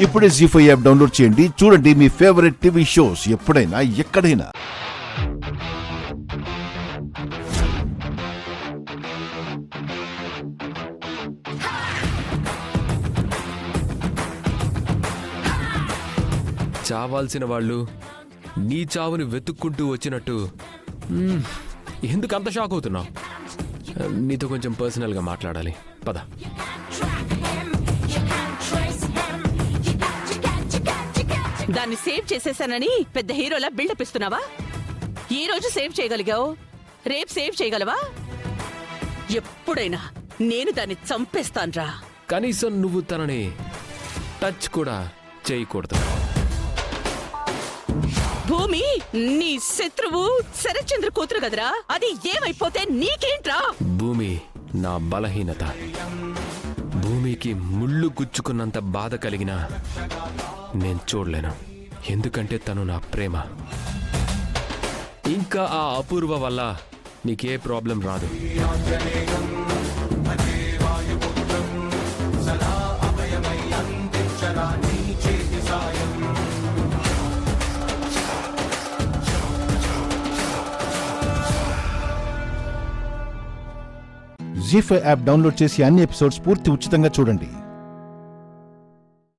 ఇప్పుడే జీ5 app download చేయండి. చూడండి మీ ఫేవరెట్ టీవీ షోస్ ఎప్పుడైనా ఎక్కడైనా. చావాల్సిన వాళ్ళు నీ చావుని వెతుక్కుంటూ వచ్చినట్టు ఎందుకు అంత షాక్ అవుతున్నావు? నీతో కొంచెం పర్సనల్గా మాట్లాడాలి, పద. దాన్ని సేవ్ చేసేసానని పెద్ద హీరోలా బిల్డప్ ఇస్తున్నావా? ఈ రోజు సేవ్ చేయగలిగావు, రేపు సేవ్ చేయగలవా? ఎప్పుడైనా నేను దాన్ని చంపేస్తాన్రా. కనీసం నువ్వు తనని టచ్ కూడా చేయకూడదు. భూమి నీ శత్రువు శరత్చంద్ర కూతురు కదరా, అది ఏమైపోతే నీకేంట్రా? భూమి నా బలహీనత. భూమికి ముళ్ళు గుచ్చుకున్నంత బాధ కలిగినా నేను చూడలేను, ఎందుకంటే తను నా ప్రేమ. ఇంకా ఆ అపూర్వ వల్ల నీకే ప్రాబ్లం రాదు. జీ5 యాప్ డౌన్లోడ్ చేసి అన్ని ఎపిసోడ్స్ పూర్తి ఉచితంగా చూడండి.